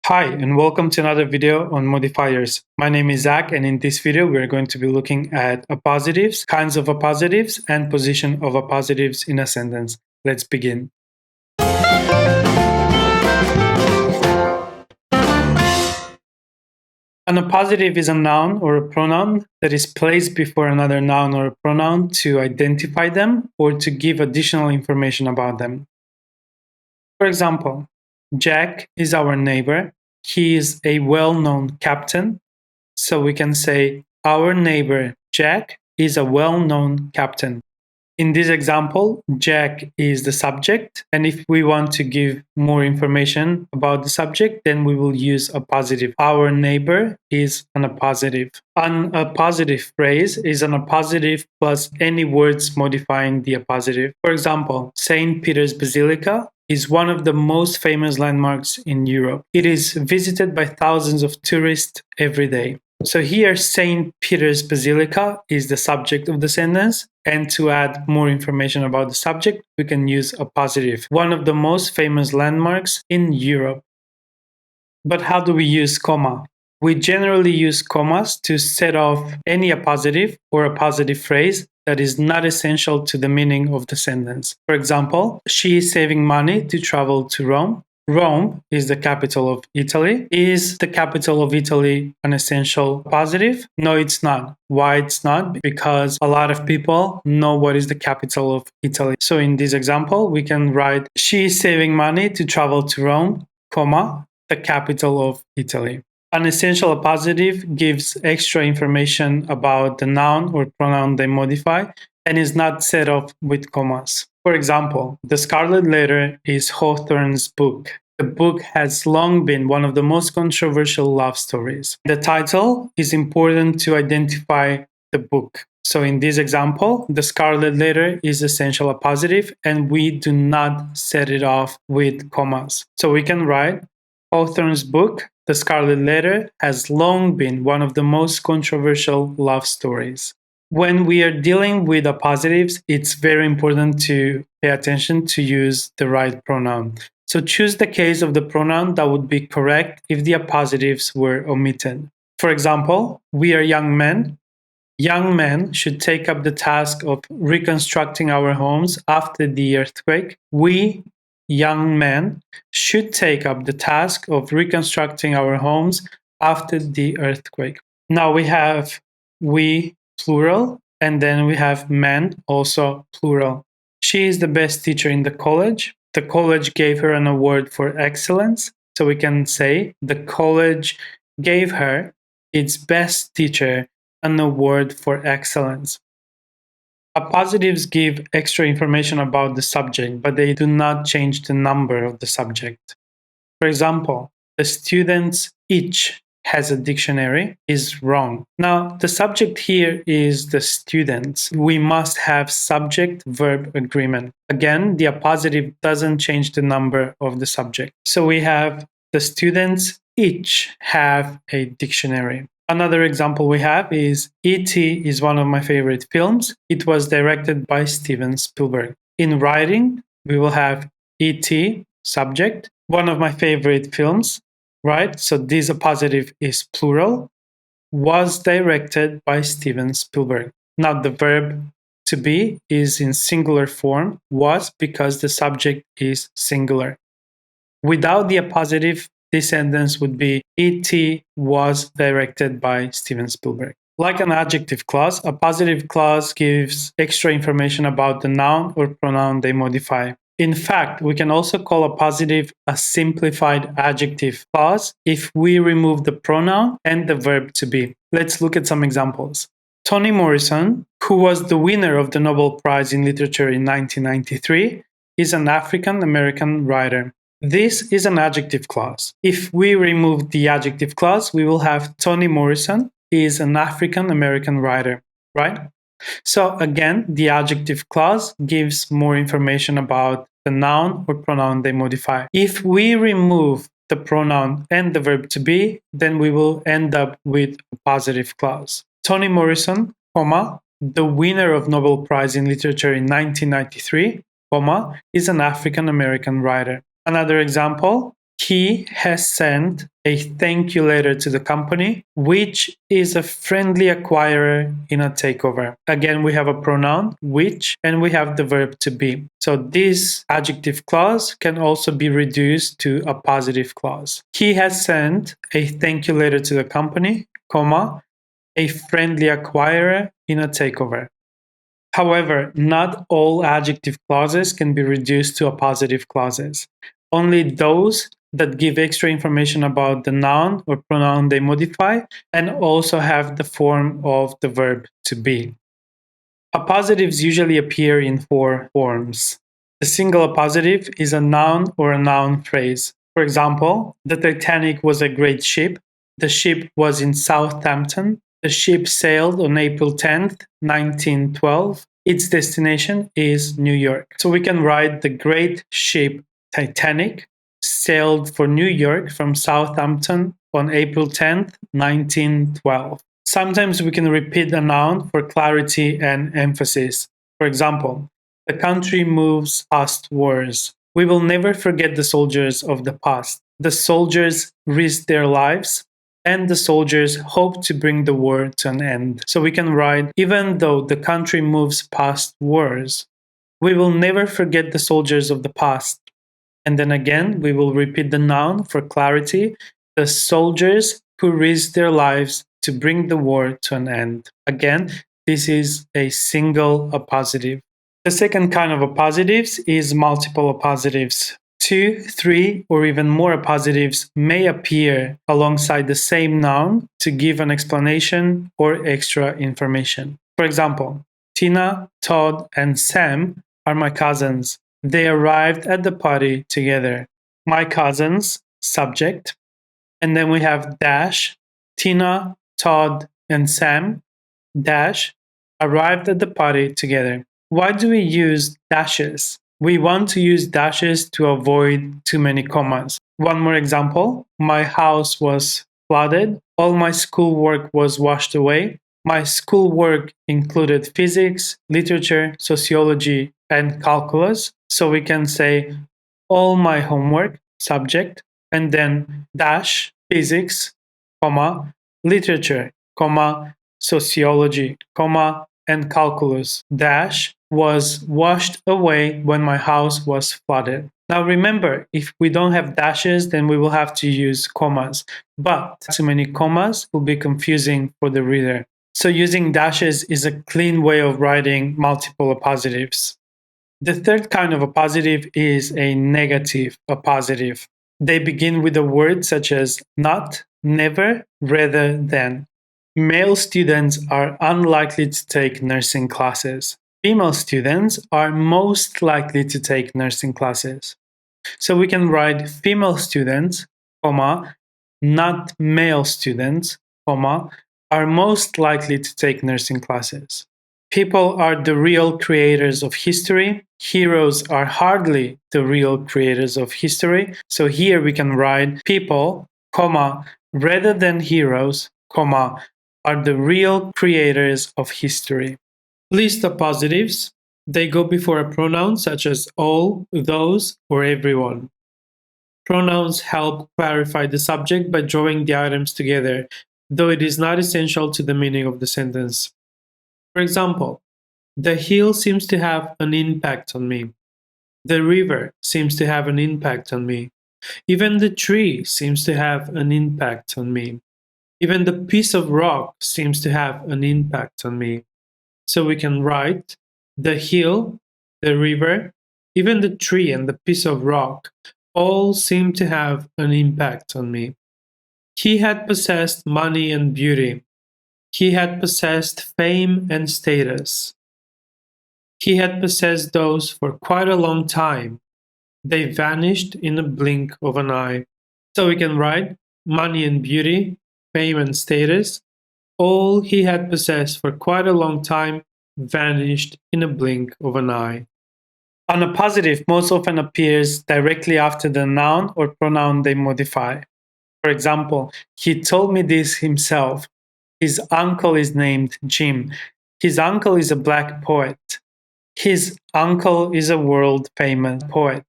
Hi, and welcome to another video on modifiers. My name is Zach, and in this video, we're going to be looking at appositives, kinds of appositives, and position of appositives in a sentence. Let's begin. An appositive is a noun or a pronoun that is placed before another noun or a pronoun to identify them or to give additional information about them. For example, Jack is our neighbor. He is a well-known captain. So we can say, our neighbor Jack is a well-known captain. In this example, Jack is the subject, and if we want to give more information about the subject, then we will use appositive. Our neighbor is an appositive. An appositive phrase is an appositive plus any words modifying the appositive. For example, St. Peter's Basilica is one of the most famous landmarks in Europe. It is visited by thousands of tourists every day. So here, St. Peter's Basilica is the subject of the sentence, and to add more information about the subject, we can use appositive, one of the most famous landmarks in Europe. But how do we use comma? We generally use commas to set off any appositive or appositive phrase that is not essential to the meaning of the sentence. For example, she is saving money to travel to Rome. Rome is the capital of Italy. Is the capital of Italy an essential appositive? No, it's not. Why it's not? Because a lot of people know what is the capital of Italy. So in this example, we can write, she is saving money to travel to Rome, comma, the capital of Italy. An essential appositive gives extra information about the noun or pronoun they modify and is not set off with commas. For example, The Scarlet Letter is Hawthorne's book. The book has long been one of the most controversial love stories. The title is important to identify the book. So in this example, The Scarlet Letter is essential appositive, and we do not set it off with commas. So we can write, Hawthorne's book, The Scarlet Letter, has long been one of the most controversial love stories. When we are dealing with appositives, it's very important to pay attention to use the right pronoun. So choose the case of the pronoun that would be correct if the appositives were omitted. For example, we are young men. Young men should take up the task of reconstructing our homes after the earthquake. We, young men, should take up the task of reconstructing our homes after the earthquake. Now we have we, plural, and then we have men, also plural. She is the best teacher in the college. The college gave her an award for excellence. So we can say the college gave her, its best teacher, an award for excellence. Appositives give extra information about the subject, but they do not change the number of the subject. For example, the students each has a dictionary is wrong. Now, the subject here is the students. We must have subject-verb agreement. Again, the appositive doesn't change the number of the subject. So we have the students each have a dictionary. Another example we have is E.T. is one of my favorite films. It was directed by Steven Spielberg. In writing, we will have E.T. subject, one of my favorite films, right? So this appositive is plural, was directed by Steven Spielberg. Now the verb to be is in singular form, was, because the subject is singular. Without the appositive, this sentence would be E.T. was directed by Steven Spielberg. Like an adjective clause, a positive clause gives extra information about the noun or pronoun they modify. In fact, we can also call a positive a simplified adjective clause if we remove the pronoun and the verb to be. Let's look at some examples. Toni Morrison, who was the winner of the Nobel Prize in Literature in 1993, is an African-American writer. This is an adjective clause. If we remove the adjective clause, we will have Toni Morrison is an African-American writer, right? So again, the adjective clause gives more information about the noun or pronoun they modify. If we remove the pronoun and the verb to be, then we will end up with a positive clause. Toni Morrison, comma, the winner of Nobel Prize in Literature in 1993, comma, is an African-American writer. Another example, He has sent a thank you letter to the company, which is a friendly acquirer in a takeover. Again, we have a pronoun, which, and we have the verb to be. So this adjective clause can also be reduced to a positive clause. He has sent a thank you letter to the company, comma, a friendly acquirer in a takeover. However, not all adjective clauses can be reduced to appositive clauses. Only those that give extra information about the noun or pronoun they modify and also have the form of the verb to be. Appositives usually appear in four forms. The single appositive is a noun or a noun phrase. For example, the Titanic was a great ship. The ship was in Southampton. The ship sailed on April 10th, 1912. Its destination is New York. So we can write the great ship Titanic sailed for New York from Southampton on April 10th, 1912. Sometimes we can repeat a noun for clarity and emphasis. For example, the country moves past wars. We will never forget the soldiers of the past. The soldiers risked their lives, and the soldiers hope to bring the war to an end. So we can write, even though the country moves past wars, we will never forget the soldiers of the past. And then again, we will repeat the noun for clarity, the soldiers who risked their lives to bring the war to an end. Again, this is a single appositive. The second kind of appositives is multiple appositives. 2, 3, or even more appositives may appear alongside the same noun to give an explanation or extra information. For example, Tina, Todd, and Sam are my cousins. They arrived at the party together. My cousins, subject. And then we have dash, Tina, Todd, and Sam, dash, arrived at the party together. Why do we use dashes? We want to use dashes to avoid too many commas. One more example. My house was flooded. All my schoolwork was washed away. My schoolwork included physics, literature, sociology, and calculus. So we can say all my homework, subject, and then dash, physics, comma, literature, comma, sociology, comma, and calculus, dash, was washed away when my house was flooded. Now remember, if we don't have dashes, then we will have to use commas. But too many commas will be confusing for the reader. So using dashes is a clean way of writing multiple appositives. The third kind of appositive is a negative appositive. They begin with a word such as not, never, rather than. Male students are unlikely to take nursing classes. Female students are most likely to take nursing classes. So we can write female students, comma, not male students, comma, are most likely to take nursing classes. People are the real creators of history. Heroes are hardly the real creators of history. So here we can write people, comma, rather than heroes, comma, are the real creators of history. List appositives. They go before a pronoun such as all, those, or everyone. Pronouns help clarify the subject by drawing the items together, though it is not essential to the meaning of the sentence. For example, the hill seems to have an impact on me. The river seems to have an impact on me. Even the tree seems to have an impact on me. Even the piece of rock seems to have an impact on me. So we can write the hill, the river, even the tree and the piece of rock all seem to have an impact on me. He had possessed money and beauty. He had possessed fame and status. He had possessed those for quite a long time. They vanished in a blink of an eye. So we can write money and beauty, fame and status, all he had possessed for quite a long time vanished in a blink of an eye. An appositive most often appears directly after the noun or pronoun they modify. For example, he told me this himself. His uncle is named Jim. His uncle is a black poet. His uncle is a world famous poet.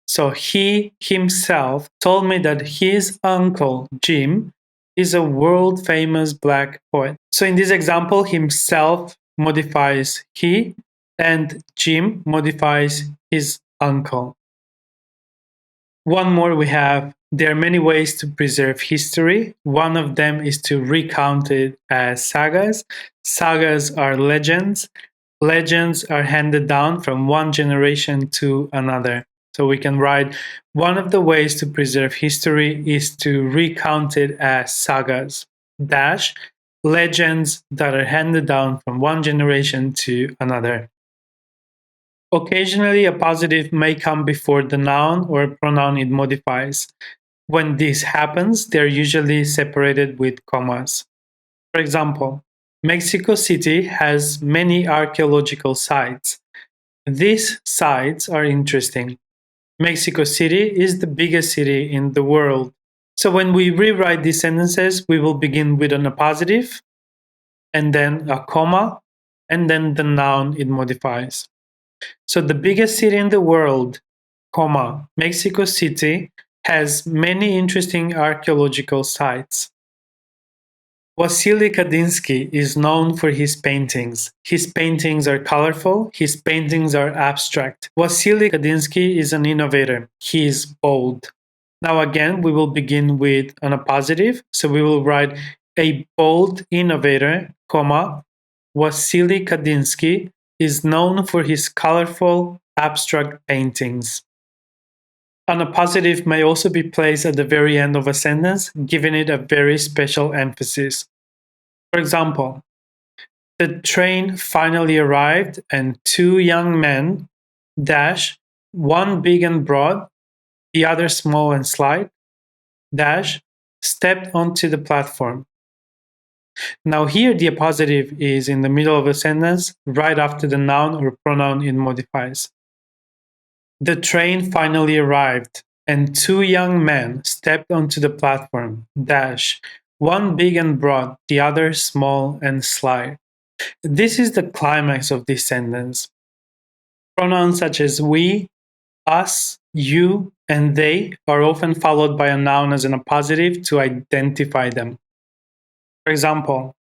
So he himself told me that his uncle, Jim, is a world famous black poet. So in this example, himself modifies he and Jim modifies his uncle. One more we have, there are many ways to preserve history. One of them is to recount it as sagas. Sagas are legends. Legends are handed down from one generation to another. So we can write, one of the ways to preserve history is to recount it as sagas, dash, legends that are handed down from one generation to another. Occasionally, a positive may come before the noun or pronoun it modifies. When this happens, they're usually separated with commas. For example, Mexico City has many archaeological sites. These sites are interesting. Mexico City is the biggest city in the world. So when we rewrite these sentences, we will begin with an appositive, and then a comma, and then the noun it modifies. So the biggest city in the world, comma, Mexico City, has many interesting archaeological sites. Wassily Kandinsky is known for his paintings. His paintings are colorful, his paintings are abstract. Wassily Kandinsky is an innovator. He is bold. Now again, we will begin with an appositive. So we will write a bold innovator, comma, Wassily Kandinsky is known for his colorful, abstract paintings. An appositive may also be placed at the very end of a sentence, giving it a very special emphasis. For example, the train finally arrived and two young men, dash, one big and broad, the other small and slight, dash, stepped onto the platform. Now here the appositive is in the middle of a sentence, right after the noun or pronoun it modifies. The train finally arrived, and two young men stepped onto the platform, dash, one big and broad, the other small and slight. This is the climax of this sentence. Pronouns such as we, us, you, and they are often followed by a noun as an appositive to identify them. For example,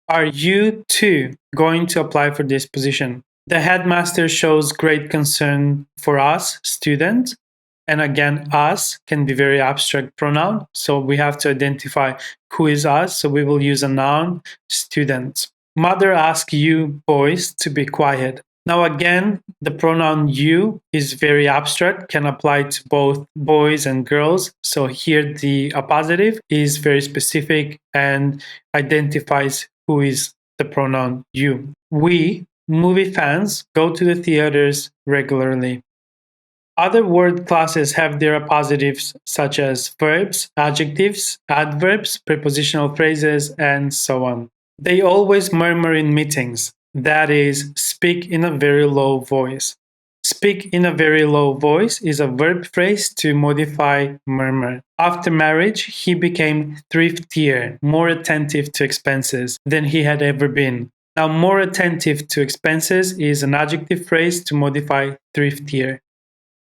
are you too going to apply for this position? The headmaster shows great concern for us, students. And again, us can be very abstract pronoun. So we have to identify who is us. So we will use a noun, students. Mother asks you boys to be quiet. Now again, the pronoun you is very abstract, can apply to both boys and girls. So here the appositive is very specific and identifies who is the pronoun you. We, movie fans, go to the theaters regularly. Other word classes have their appositives such as verbs, adjectives, adverbs, prepositional phrases, and so on. They always murmur in meetings, that is, speak in a very low voice. Speak in a very low voice is a verb phrase to modify murmur. After marriage, he became thriftier, more attentive to expenses than he had ever been. Now, more attentive to expenses is an adjective phrase to modify thriftier.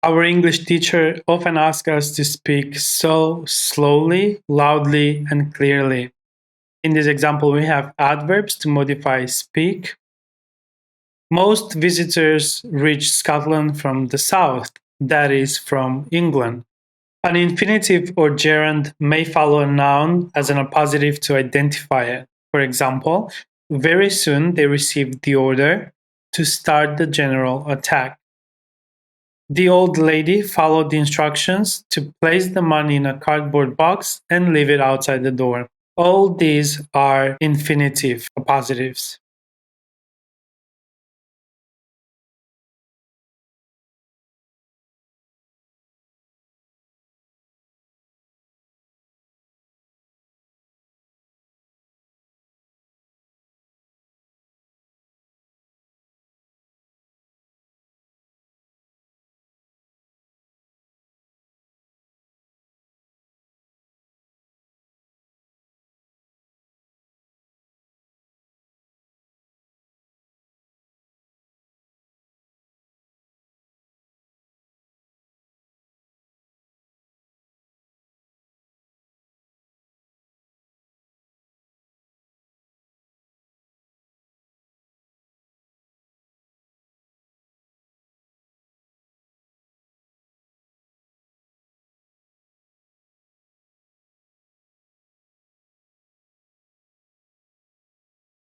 Our English teacher often asks us to speak so slowly, loudly, and clearly. In this example, we have adverbs to modify speak. Most visitors reach Scotland from the south, that is, from England. An infinitive or gerund may follow a noun as an appositive to identify it. For example, very soon they received the order to start the general attack. The old lady followed the instructions to place the money in a cardboard box and leave it outside the door. All these are infinitive appositives.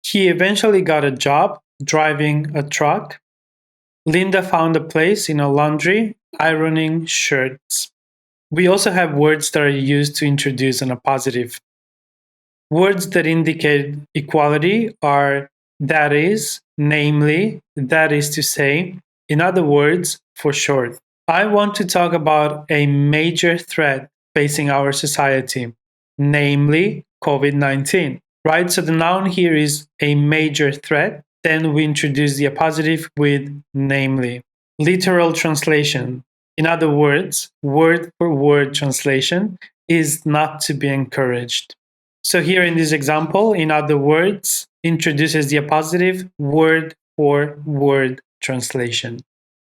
He eventually got a job driving a truck. Linda found a place in a laundry ironing shirts. We also have words that are used to introduce an appositive. Words that indicate equality are that is, namely, that is to say, in other words, for short. I want to talk about a major threat facing our society, namely COVID-19. Right? So the noun here is a major threat. Then we introduce the appositive with namely. Literal translation. In other words, word for word translation is not to be encouraged. So here in this example, in other words, introduces the appositive word for word translation.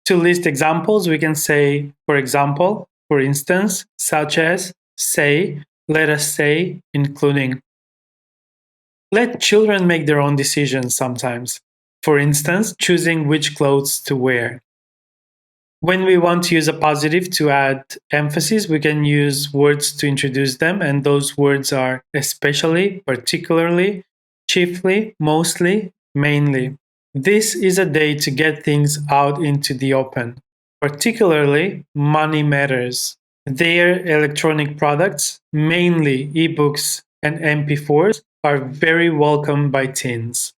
To list examples, we can say, for example, for instance, such as say, let us say, including. Let children make their own decisions sometimes. For instance, choosing which clothes to wear. When we want to use a positive to add emphasis, we can use words to introduce them, and those words are especially, particularly, chiefly, mostly, mainly. This is a day to get things out into the open. Particularly, money matters. Their electronic products, mainly ebooks and MP4s, are very welcomed by teens.